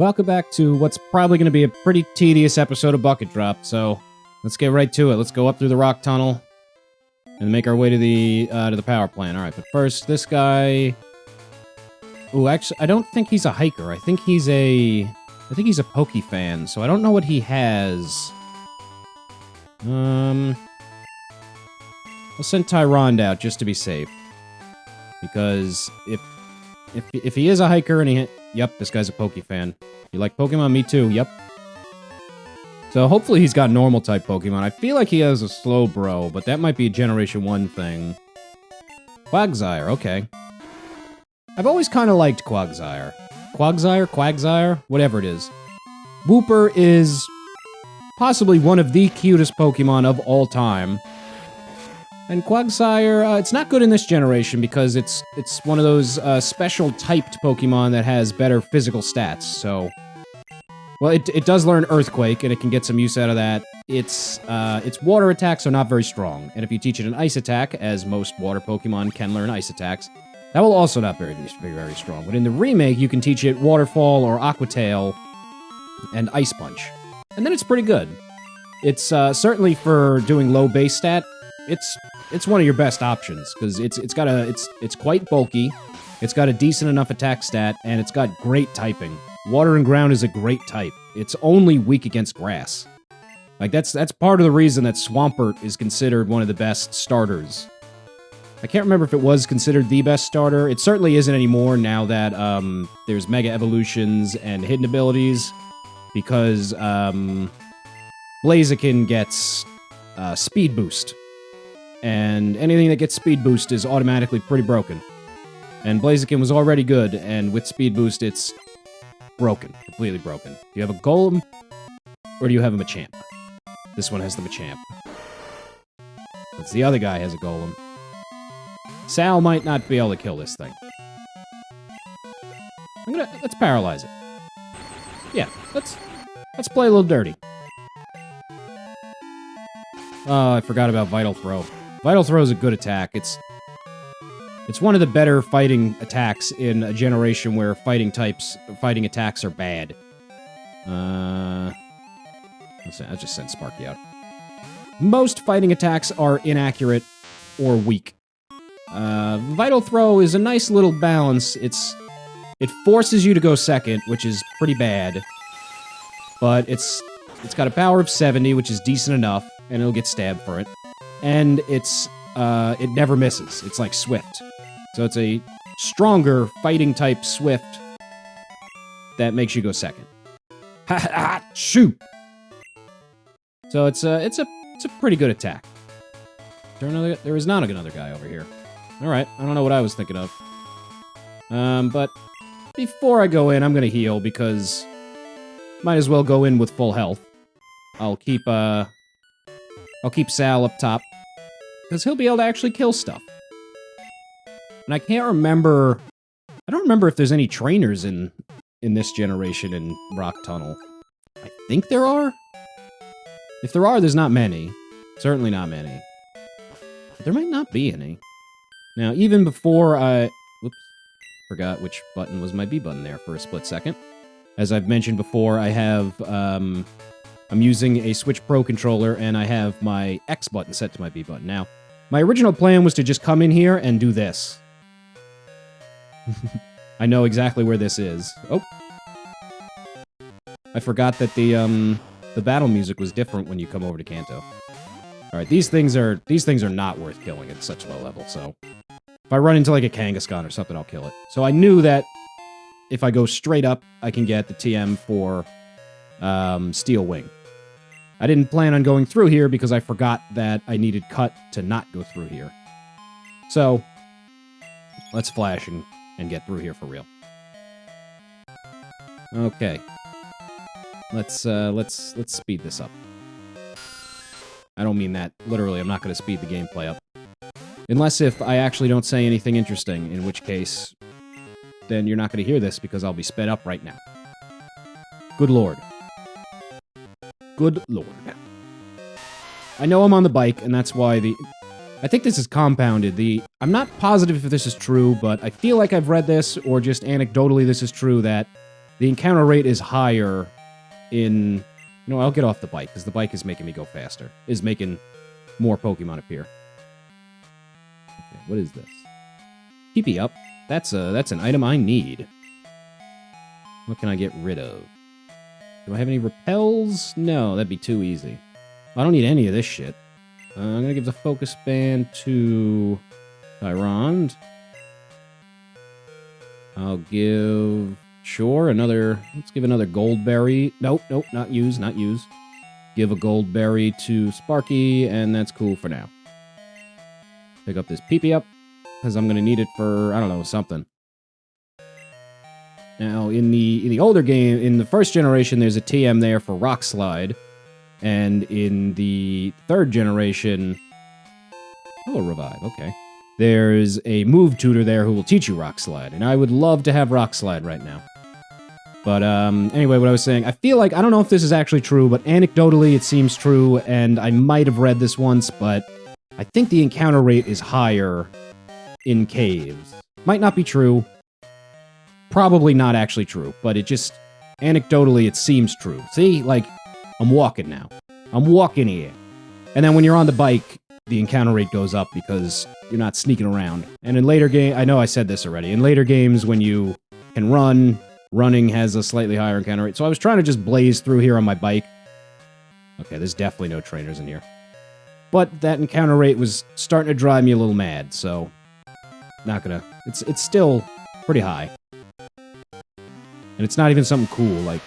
Welcome back to what's probably going to be a pretty tedious episode of Bucket Drop, so let's get right to it. Let's go up through the rock tunnel and make our way to the power plant. Alright, but first, this guy... Ooh, actually, I don't think he's a hiker. I think he's a Poke fan, so I don't know what he has. I'll send Tyrande out just to be safe. Because if he is a hiker and he... Yep, this guy's a Poke fan. You like Pokemon? Me too, yep. So hopefully he's got normal type Pokemon. I feel like he has a Slowbro, but that might be a Generation 1 thing. Quagsire, okay. I've always kind of liked Quagsire. Quagsire, whatever it is. Wooper is possibly one of the cutest Pokemon of all time. And Quagsire, it's not good in this generation because it's one of those special typed Pokemon that has better physical stats, so... Well, it does learn Earthquake, and it can get some use out of that. Its water attacks are not very strong, and if you teach it an Ice attack, as most water Pokemon can learn Ice attacks, that will also not be very strong. But in the remake, you can teach it Waterfall or Aqua Tail and Ice Punch. And then it's pretty good. It's certainly for doing low base stat, it's one of your best options, because it's quite bulky, it's got a decent enough attack stat, and it's got great typing. Water and ground is a great type. It's only weak against grass. Like, that's part of the reason that Swampert is considered one of the best starters. I can't remember if it was considered the best starter. It certainly isn't anymore now that there's Mega Evolutions and hidden abilities, because Blaziken gets Speed Boost. And anything that gets Speed Boost is automatically pretty broken. And Blaziken was already good, and with Speed Boost, it's broken. Completely broken. Do you have a Golem, or do you have a Machamp? This one has the Machamp. Since the other guy has a Golem. Sal might not be able to kill this thing. Let's paralyze it. Yeah, let's play a little dirty. Oh, I forgot about Vital Throw. Vital Throw is a good attack. It's one of the better fighting attacks in a generation where fighting attacks are bad. I'll just send Sparky out. Most fighting attacks are inaccurate or weak. Vital Throw is a nice little balance. It forces you to go second, which is pretty bad. But it's got a power of 70, which is decent enough, and it'll get stabbed for it. And it never misses. It's like Swift. So it's a stronger fighting-type Swift that makes you go second. Ha ha! Shoot! So it's a pretty good attack. There is not another guy over here. Alright, I don't know what I was thinking of. But before I go in, I'm gonna heal, because might as well go in with full health. I'll keep Sal up top, because he'll be able to actually kill stuff. And I can't remember... I don't remember if there's any trainers in this generation in Rock Tunnel. I think there are? If there are, there's not many. Certainly not many. But there might not be any. Now, even before I... Whoops. Forgot which button was my B button there for a split second. As I've mentioned before, I have... I'm using a Switch Pro controller, and I have my X button set to my B button. Now, my original plan was to just come in here and do this. I know exactly where this is. Oh. I forgot that the battle music was different when you come over to Kanto. Alright, these things are not worth killing at such low level, so... If I run into like a Kangaskhan or something, I'll kill it. So I knew that if I go straight up, I can get the TM for Steel Wing. I didn't plan on going through here because I forgot that I needed Cut to not go through here. So, let's flash and get through here for real. Okay. Let's speed this up. I don't mean that literally. I'm not going to speed the gameplay up. Unless if I actually don't say anything interesting, in which case, then you're not going to hear this because I'll be sped up right now. Good lord. Good lord. I know I'm on the bike, and that's why I think this is compounded. I'm not positive if this is true, but I feel like I've read this, or just anecdotally this is true, that the encounter rate is higher in... You know, I'll get off the bike, because the bike is making me go faster. Is making more Pokemon appear. Okay, what is this? Keepy up. That's an item I need. What can I get rid of? Do I have any repels? No, that'd be too easy. I don't need any of this shit. I'm gonna give the focus band to Tyrande. I'll give... Sure, another... Let's give another gold berry. Nope, not use. Give a gold berry to Sparky, and that's cool for now. Pick up this Peepee up, because I'm gonna need it for, I don't know, something. Now, in the older game, in the first generation, there's a TM there for Rock Slide. And in the third generation... Oh, Revive, okay. There's a move tutor there who will teach you Rock Slide. And I would love to have Rock Slide right now. But, anyway, what I was saying, I feel like, I don't know if this is actually true, but anecdotally it seems true, and I might have read this once, but I think the encounter rate is higher in caves. Might not be true. Probably not actually true, but it just, anecdotally, it seems true. See, like, I'm walking now. I'm walking here. And then when you're on the bike, the encounter rate goes up because you're not sneaking around. And in later games, I know I said this already, in later games when you can run, running has a slightly higher encounter rate. So I was trying to just blaze through here on my bike. Okay, there's definitely no trainers in here. But that encounter rate was starting to drive me a little mad, so... Not gonna... It's still pretty high. And it's not even something cool, like...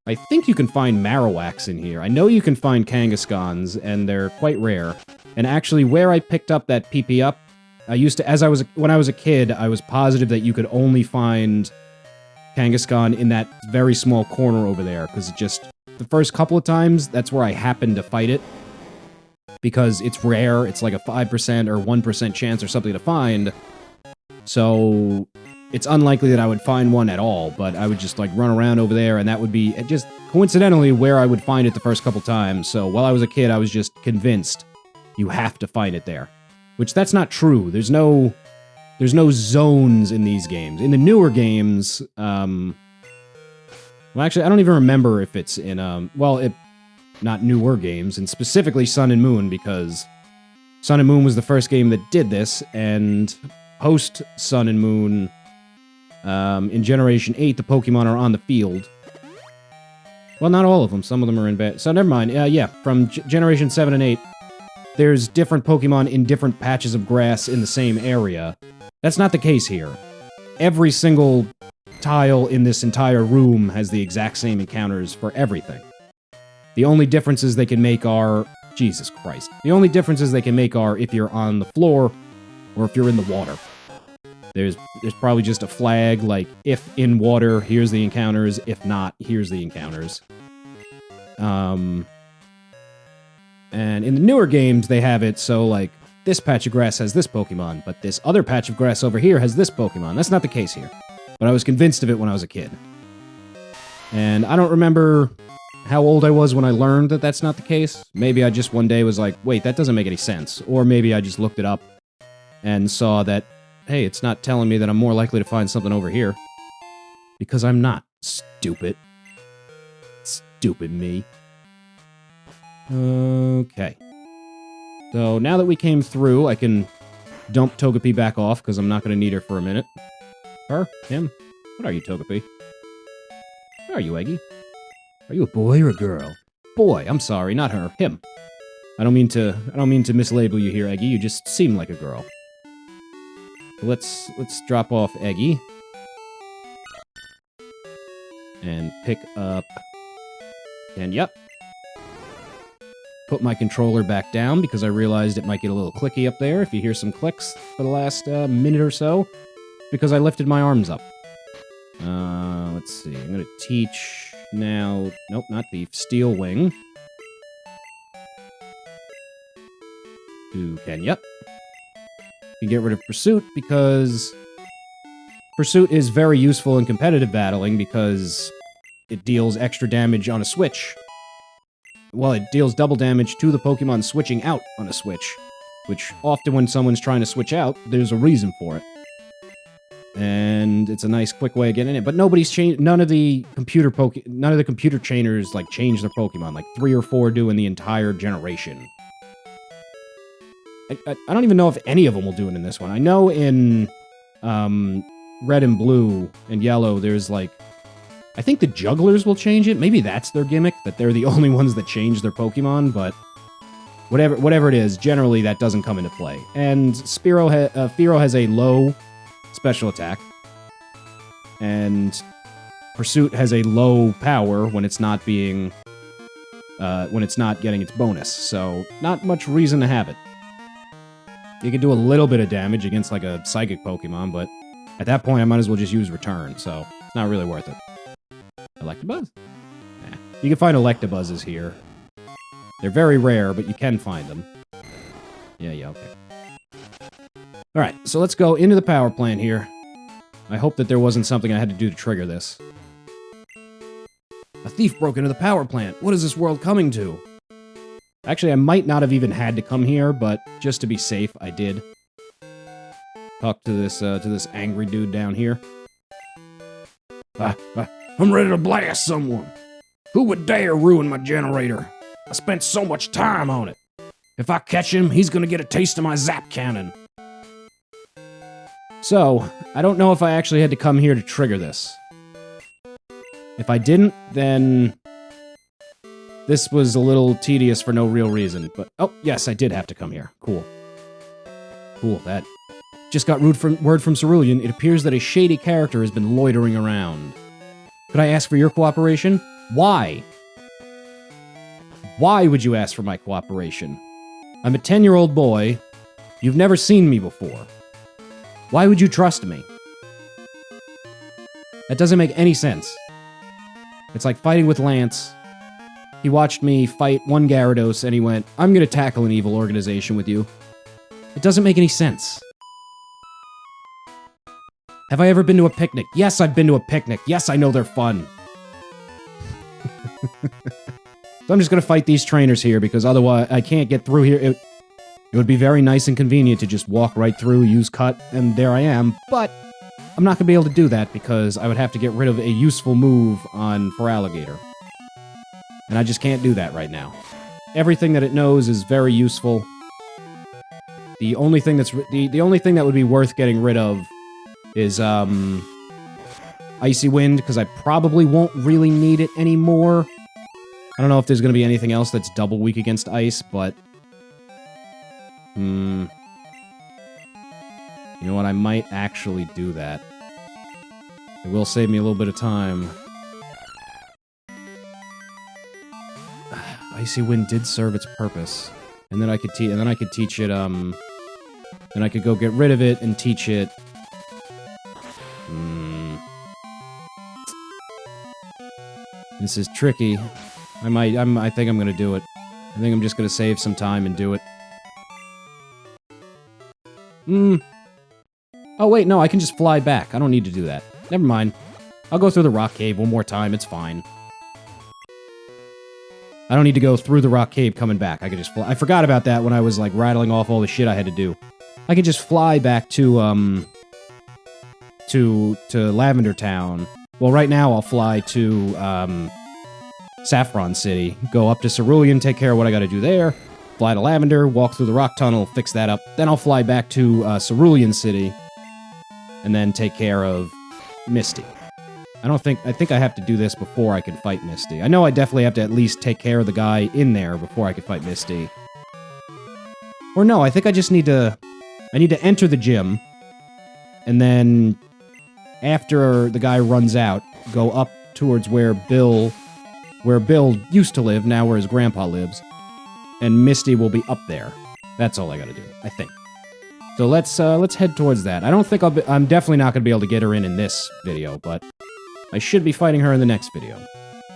I think you can find Marowaks in here. I know you can find Kangaskhans, and they're quite rare. And actually, where I picked up that PP up, I used to... When I was a kid, I was positive that you could only find Kangaskhan in that very small corner over there, because it just... The first couple of times, that's where I happened to fight it. Because it's rare, it's like a 5% or 1% chance or something to find. So... It's unlikely that I would find one at all, but I would just, like, run around over there, and that would be just coincidentally where I would find it the first couple times. So while I was a kid, I was just convinced you have to find it there. Which, that's not true. There's no zones in these games. In the newer games, well, actually, I don't even remember if it's in, not newer games, and specifically Sun and Moon, because Sun and Moon was the first game that did this, and post Sun and Moon... in Generation 8, the Pokemon are on the field. Well, not all of them. Some of them are in bed. So, never mind. Yeah, from Generation 7 and 8, there's different Pokemon in different patches of grass in the same area. That's not the case here. Every single tile in this entire room has the exact same encounters for everything. The only differences they can make are... Jesus Christ. The only differences they can make are if you're on the floor or if you're in the water. There's probably just a flag, like, if in water, here's the encounters, if not, here's the encounters. And in the newer games, they have it so, like, this patch of grass has this Pokemon, but this other patch of grass over here has this Pokemon. That's not the case here. But I was convinced of it when I was a kid. And I don't remember how old I was when I learned that that's not the case. Maybe I just one day was like, wait, that doesn't make any sense. Or maybe I just looked it up and saw that, hey, it's not telling me that I'm more likely to find something over here. Because I'm not. Stupid. Stupid me. Okay. So, now that we came through, I can dump Togepi back off, because I'm not going to need her for a minute. Her? Him? What are you, Togepi? Where are you, Eggy? Are you a boy or a girl? Boy, I'm sorry, not her. Him. I don't mean to mislabel you here, Eggy. You just seem like a girl. Let's drop off Eggy. And pick up... And yep. Put my controller back down because I realized it might get a little clicky up there if you hear some clicks for the last minute or so. Because I lifted my arms up. Let's see. I'm going to teach now... Nope, not Thief. Steel Wing. To Kenya. You can get rid of Pursuit because Pursuit is very useful in competitive battling because it deals extra damage on a switch. Well, it deals double damage to the Pokemon switching out on a switch, which often when someone's trying to switch out, there's a reason for it. and it's a nice quick way of getting it. But nobody's changed. None of the computer chainers like change their Pokemon. Like 3 or 4 do in the entire generation. I don't even know if any of them will do it in this one. I know in red and blue and yellow, there's like, I think the jugglers will change it. Maybe that's their gimmick, that they're the only ones that change their Pokemon, but whatever it is, generally that doesn't come into play. And Fearow has a low special attack, and Pursuit has a low power when it's not getting its bonus, so not much reason to have it. You can do a little bit of damage against like a psychic Pokemon, but at that point I might as well just use Return, so it's not really worth it. Electabuzz? Nah. You can find Electabuzzes here. They're very rare, but you can find them. Yeah, okay. Alright, so let's go into the power plant here. I hope that there wasn't something I had to do to trigger this. A thief broke into the power plant. What is this world coming to? Actually, I might not have even had to come here, but just to be safe, I did. Talk to this angry dude down here. I'm ready to blast someone. Who would dare ruin my generator? I spent so much time on it. If I catch him, he's gonna get a taste of my zap cannon. So, I don't know if I actually had to come here to trigger this. If I didn't, then this was a little tedious for no real reason. But, oh, yes, I did have to come here. Cool. Cool, that. Just got word from Cerulean. It appears that a shady character has been loitering around. Could I ask for your cooperation? Why? Why would you ask for my cooperation? I'm a 10-year-old boy. You've never seen me before. Why would you trust me? That doesn't make any sense. It's like fighting with Lance. He watched me fight one Gyarados and he went, I'm gonna tackle an evil organization with you. It doesn't make any sense. Have I ever been to a picnic? Yes, I've been to a picnic. Yes, I know they're fun. So I'm just gonna fight these trainers here because otherwise I can't get through here. It would be very nice and convenient to just walk right through, use cut, and there I am, but I'm not gonna be able to do that because I would have to get rid of a useful move for Alligator. And I just can't do that right now. Everything that it knows is very useful. The only thing the only thing that would be worth getting rid of is Icy Wind, because I probably won't really need it anymore. I don't know if there's going to be anything else that's double weak against ice, but you know what, I might actually do that. It will save me a little bit of time. Icy Wind did serve its purpose. And then I could teach it, then I could go get rid of it and teach it. This is tricky. I think I'm gonna do it. I think I'm just gonna save some time and do it. Oh wait, no, I can just fly back. I don't need to do that. Never mind. I'll go through the rock cave one more time, it's fine. I don't need to go through the rock cave coming back. I can just fly. I forgot about that when I was, like, rattling off all the shit I had to do. I can just fly back to Lavender Town. Well, right now I'll fly to, Saffron City. Go up to Cerulean, take care of what I gotta do there. Fly to Lavender, walk through the rock tunnel, fix that up. Then I'll fly back to, Cerulean City. And then take care of Misty. I think I have to do this before I can fight Misty. I know I definitely have to at least take care of the guy in there before I can fight Misty. Or no, I think I just need to... I need to enter the gym, and then after the guy runs out, go up towards where Bill used to live, now where his grandpa lives, and Misty will be up there. That's all I gotta do, I think. So let's head towards that. I don't think I'm definitely not gonna be able to get her in this video, but I should be fighting her in the next video.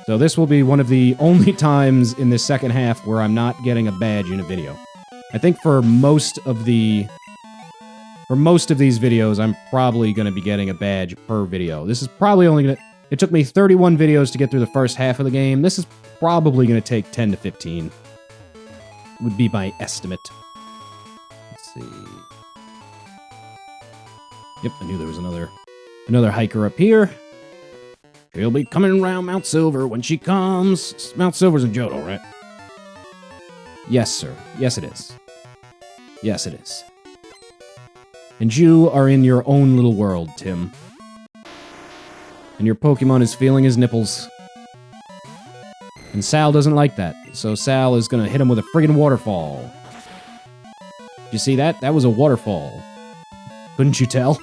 So this will be one of the only times in this second half where I'm not getting a badge in a video. I think for most of these videos, I'm probably going to be getting a badge per video. This is probably only going to... It took me 31 videos to get through the first half of the game. This is probably going to take 10 to 15. Would be my estimate. Let's see... Yep, I knew there was another Another hiker up here. She'll be coming around Mount Silver when she comes. Mount Silver's in Johto, right? Yes, sir. Yes, it is. Yes, it is. And you are in your own little world, Tim. And your Pokemon is feeling his nipples. And Sal doesn't like that, so Sal is gonna hit him with a friggin' waterfall. You see that? That was a waterfall. Couldn't you tell?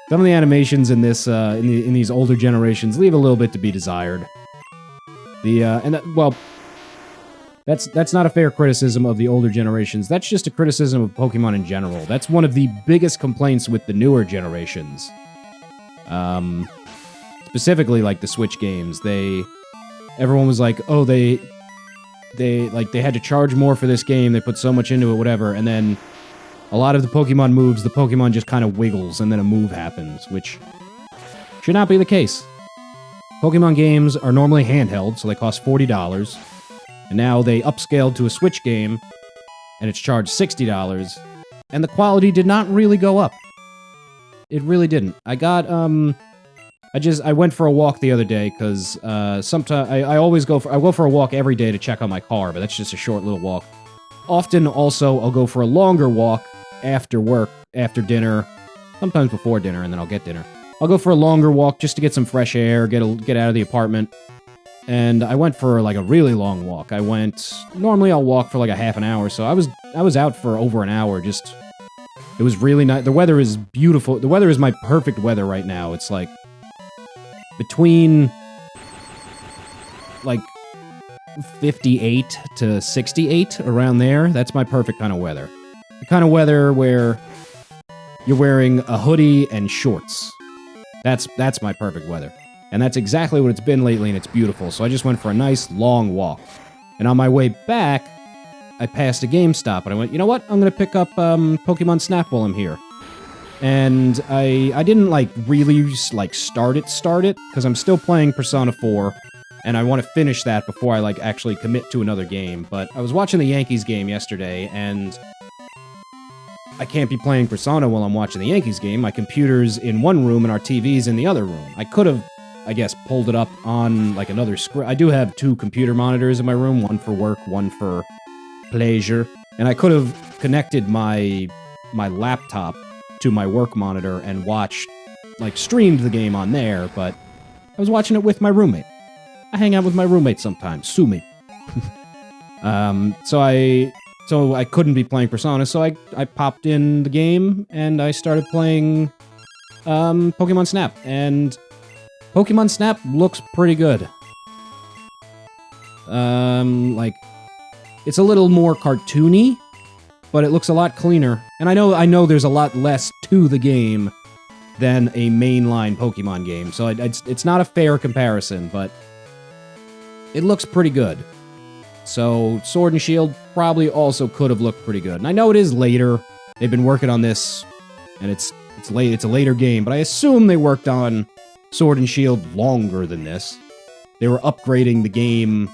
Some of the animations in this, in these older generations leave a little bit to be desired. Well, that's not a fair criticism of the older generations. That's just a criticism of Pokemon in general. That's one of the biggest complaints with the newer generations. Specifically, like the Switch games, everyone was like, oh, they had to charge more for this game. They put so much into it, whatever, and then a lot of the Pokemon moves, the Pokemon just kind of wiggles, and then a move happens, which should not be the case. Pokemon games are normally handheld, so they cost $40, and now they upscaled to a Switch game, and it's charged $60, and the quality did not really go up. It really didn't. I got, I went for a walk the other day, because, sometimes, I go for a walk every day to check on my car, but that's just a short little walk. Often, also, I'll go for a longer walk after work, after dinner, sometimes before dinner, and then I'll get dinner. I'll go for a longer walk just to get some fresh air, get out of the apartment. And I went for like a really long walk. Normally I'll walk for like a half an hour, so I was out for over an hour. It was really nice. The weather is beautiful. The weather is my perfect weather right now. It's like between like 58 to 68, around there. That's my perfect kind of weather. The kind of weather where you're wearing a hoodie and shorts. That's my perfect weather. And that's exactly what it's been lately, and it's beautiful. So I just went for a nice, long walk. And on my way back, I passed a GameStop, and I went, you know what? I'm going to pick up Pokemon Snap while I'm here. And I didn't, like, really, like, start it, because I'm still playing Persona 4, and I want to finish that before I, like, actually commit to another game. But I was watching the Yankees game yesterday, and I can't be playing Persona while I'm watching the Yankees game. My computer's in one room, and our TV's in the other room. I could have, I guess, pulled it up on, like, another screen. I do have 2 computer monitors in my room, one for work, one for pleasure. And I could have connected my laptop to my work monitor and streamed the game on there, but I was watching it with my roommate. I hang out with my roommate sometimes. Sue me. So I couldn't be playing Persona, so I popped in the game, and I started playing Pokemon Snap, and Pokemon Snap looks pretty good. It's a little more cartoony, but it looks a lot cleaner. And I know there's a lot less to the game than a mainline Pokemon game, so it's not a fair comparison, but it looks pretty good. So Sword and Shield probably also could have looked pretty good. And I know it is later. They've been working on this, and it's late. It's a later game, but I assume they worked on Sword and Shield longer than this. They were upgrading the game.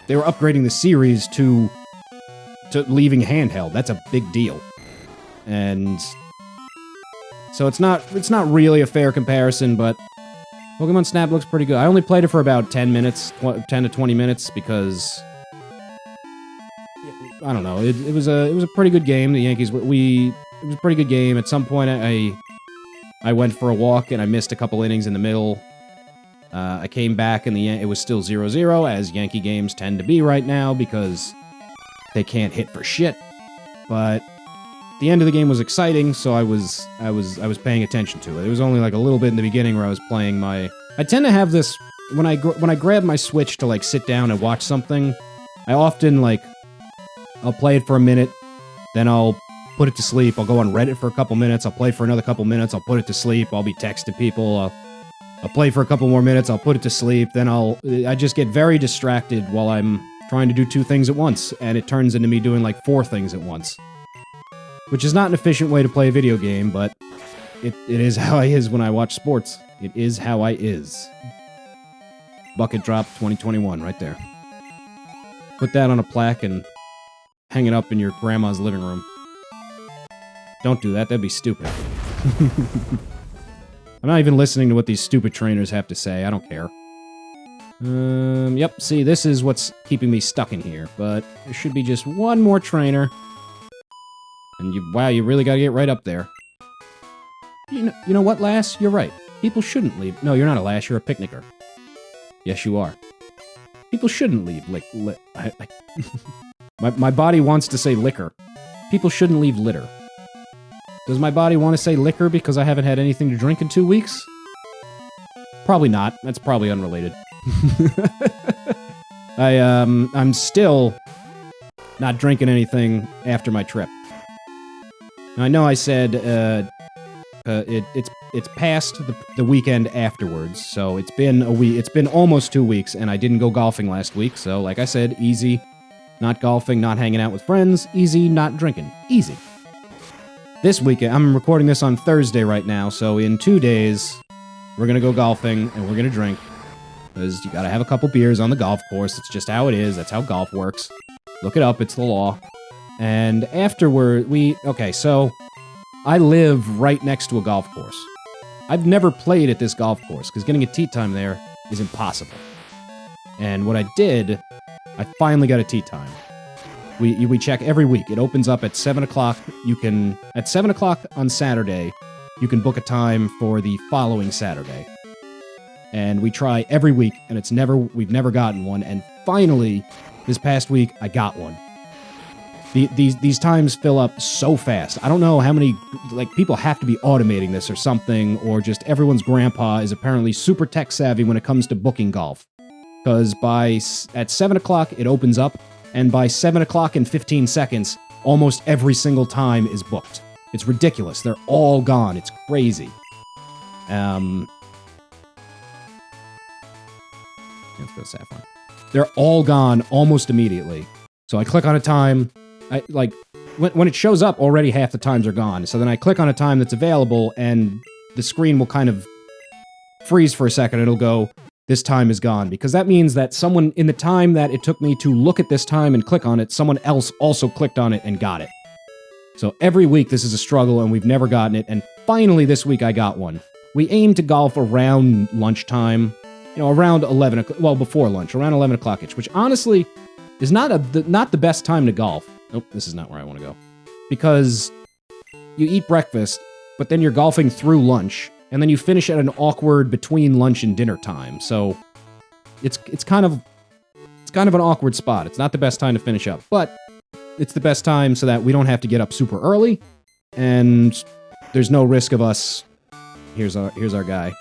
They were upgrading the series to leaving handheld. That's a big deal. And so it's not really a fair comparison, but Pokemon Snap looks pretty good. I only played it for about 10 to 20 minutes, because I don't know. It was a pretty good game. The Yankees it was a pretty good game. At some point I went for a walk and I missed a couple innings in the middle. I came back and it was still 0-0, as Yankee games tend to be right now, because they can't hit for shit. But the end of the game was exciting, so I was paying attention to it. It was only like a little bit in the beginning where I was playing I tend to have this when I grab my Switch to like sit down and watch something. I often I'll play it for a minute, then I'll put it to sleep. I'll go on Reddit for a couple minutes. I'll play for another couple minutes. I'll put it to sleep. I'll be texting people. I'll play for a couple more minutes. I'll put it to sleep. Then I just get very distracted while I'm trying to do 2 things at once, and it turns into me doing like 4 things at once. Which is not an efficient way to play a video game, but it is how I is when I watch sports. It is how I is. Bucket Drop 2021 right there. Put that on a plaque and hang it up in your grandma's living room. Don't do that. That'd be stupid. I'm not even listening to what these stupid trainers have to say. I don't care. Yep, see, this is what's keeping me stuck in here, but there should be just one more trainer. And wow, you really gotta get right up there. You know what, lass? You're right. People shouldn't leave. No, you're not a lass, you're a picnicker. Yes, you are. People shouldn't leave my body wants to say liquor. People shouldn't leave litter. Does my body want to say liquor because I haven't had anything to drink in 2 weeks? Probably not. That's probably unrelated. I'm still not drinking anything after my trip. Now, I know I said it's past the weekend afterwards, so it's been a week. It's been almost 2 weeks, and I didn't go golfing last week. So, like I said, easy. Not golfing, not hanging out with friends. Easy, not drinking. Easy. This weekend, I'm recording this on Thursday right now, so in 2 days, we're gonna go golfing and we're gonna drink. Because you gotta have a couple beers on the golf course. It's just how it is. That's how golf works. Look it up. It's the law. And afterward, okay, so I live right next to a golf course. I've never played at this golf course because getting a tee time there is impossible. And what I did, I finally got a tee time. We check every week. It opens up at 7 o'clock. At 7 o'clock on Saturday, you can book a time for the following Saturday. And we try every week, and we've never gotten one. And finally, this past week, I got one. These times fill up so fast. I don't know how many, people have to be automating this or something, or just everyone's grandpa is apparently super tech savvy when it comes to booking golf. Because at 7 o'clock, it opens up, and by 7 o'clock and 15 seconds, almost every single time is booked. It's ridiculous. They're all gone. It's crazy. Let's go Saffron. They're all gone almost immediately. So I click on a time. When it shows up, already half the times are gone. So then I click on a time that's available, and the screen will kind of freeze for a second. It'll go, this time is gone. Because that means that someone, in the time that it took me to look at this time and click on it, someone else also clicked on it and got it. So every week this is a struggle, and we've never gotten it. And finally this week I got one. We aim to golf around lunchtime. Around 11 o'clock, well, before lunch, around 11 o'clock-ish, which honestly is not the best time to golf. Nope, this is not where I want to go. Because you eat breakfast, but then you're golfing through lunch, and then you finish at an awkward between lunch and dinner time. So it's kind of an awkward spot. It's not the best time to finish up, but it's the best time so that we don't have to get up super early, and there's no risk of us. Here's our guy.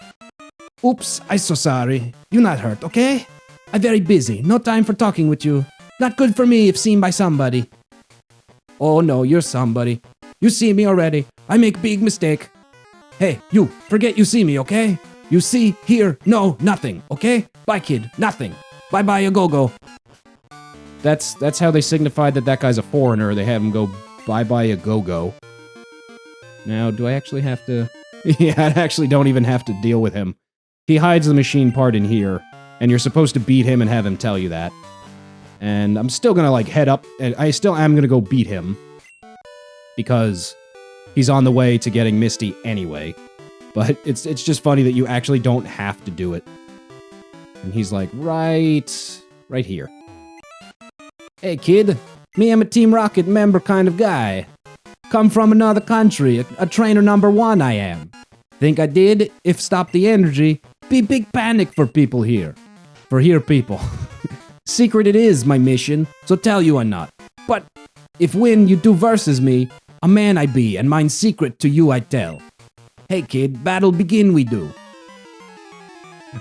Oops, I'm so sorry. You're not hurt, okay? I'm very busy. No time for talking with you. Not good for me if seen by somebody. Oh no, you're somebody. You see me already. I make big mistake. Hey, you, forget you see me, okay? You see, hear, no, nothing, okay? Bye, kid, nothing. Bye-bye, a go-go. That's how they signified that guy's a foreigner. They have him go, bye-bye, a go-go. Now, do I actually have to... Yeah, I actually don't even have to deal with him. He hides the machine part in here, and you're supposed to beat him and have him tell you that. And I'm still gonna, head up, and I still am gonna go beat him. Because he's on the way to getting Misty anyway. But it's just funny that you actually don't have to do it. And he's like, right here. Hey, kid. Me, I'm a Team Rocket member kind of guy. Come from another country, a trainer number 1 I am. Think I did? If stop the energy, be big panic for people here. For here people. Secret it is, my mission, so tell you I'm not. But if when you do versus me, a man I be, and mine secret to you I tell. Hey kid, battle begin we do.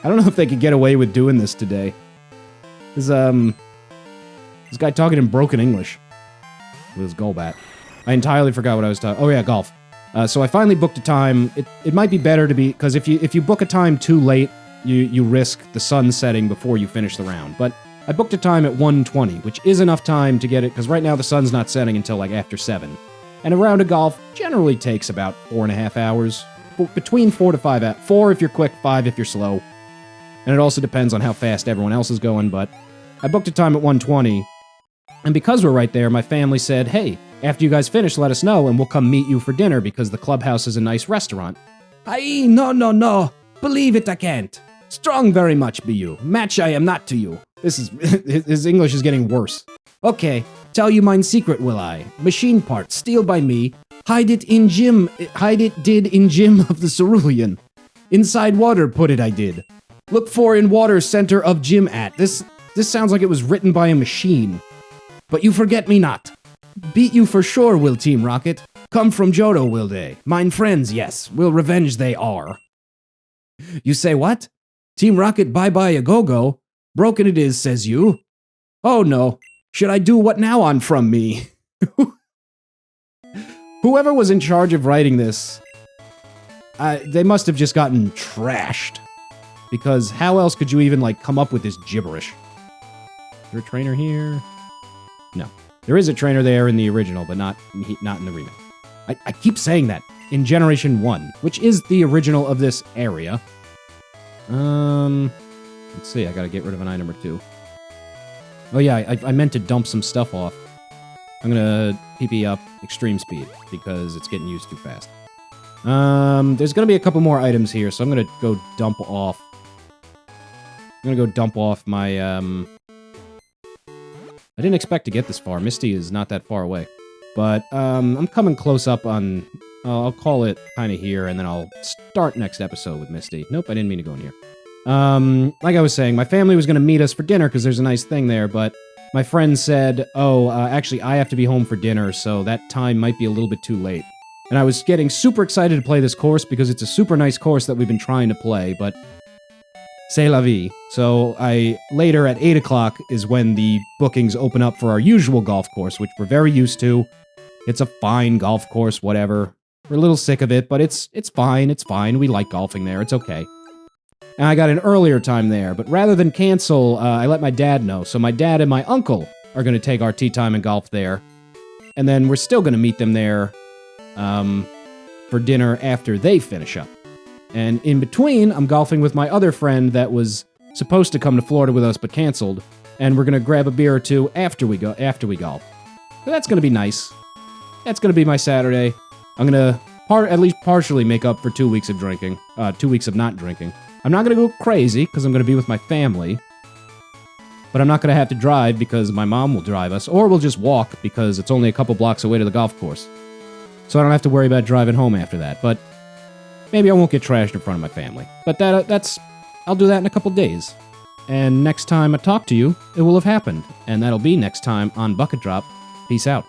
I don't know if they could get away with doing this today. This guy talking in broken English. With his Golbat. I entirely forgot what I was talking. Oh yeah, golf. So I finally booked a time. It might be better to be, because if you book a time too late, you risk the sun setting before you finish the round. But I booked a time at 1:20, which is enough time to get it, because right now the sun's not setting until after 7. And a round of golf generally takes about 4.5 hours. Between 4 to 5 hours. 4 if you're quick, 5 if you're slow. And it also depends on how fast everyone else is going, but I booked a time at 1:20, and because we're right there, my family said, hey, After you guys finish, let us know, and we'll come meet you for dinner because the clubhouse is a nice restaurant. Aye, no. Believe it, I can't. Strong very much be you. Match I am not to you. His English is getting worse. Okay, tell you mine secret will I. Machine part, steal by me. Hide it did in gym of the cerulean. Inside water put it I did. Look for in water center of gym at. This sounds like it was written by a machine. But you forget me not. Beat you for sure will Team Rocket. Come from Johto will they. Mine friends, yes, will revenge they are. You say what? Team Rocket bye-bye a go-go. Broken it is, says you. Oh no, should I do what now on from me? Whoever was in charge of writing this, they must have just gotten trashed. Because how else could you even, like, come up with this gibberish? Is there a trainer here? No. There is a trainer there in the original, but not in the remake. I keep saying that. In Generation 1, which is the original of this area. Let's see, I gotta get rid of an item or two. Oh yeah, I meant to dump some stuff off. I'm gonna PP up extreme speed, because it's getting used too fast. There's gonna be a couple more items here, so I'm gonna go dump off. I'm gonna go dump off my, I didn't expect to get this far. Misty is not that far away. But, I'm coming close up on... I'll call it kind of here, and then I'll start next episode with Misty. Nope, I didn't mean to go in here. Like I was saying, my family was going to meet us for dinner, because there's a nice thing there, but my friend said, actually, I have to be home for dinner, so that time might be a little bit too late. And I was getting super excited to play this course, because it's a super nice course that we've been trying to play, but... C'est la vie. So later at 8 o'clock is when the bookings open up for our usual golf course, which we're very used to. It's a fine golf course, whatever. We're a little sick of it, but it's fine, it's fine. We like golfing there, it's okay. And I got an earlier time there, but rather than cancel, I let my dad know. So my dad and my uncle are going to take our tea time and golf there. And then we're still going to meet them there for dinner after they finish up. And in between, I'm golfing with my other friend that was supposed to come to Florida with us but canceled, and we're going to grab a beer or two after we golf. So that's going to be nice. That's going to be my Saturday. I'm going to at least partially make up for 2 weeks of drinking, 2 weeks of not drinking. I'm not going to go crazy because I'm going to be with my family, but I'm not going to have to drive because my mom will drive us, or we'll just walk because it's only a couple blocks away to the golf course. So I don't have to worry about driving home after that, but maybe I won't get trashed in front of my family. But I'll do that in a couple days. And next time I talk to you, it will have happened. And that'll be next time on Bucket Drop. Peace out.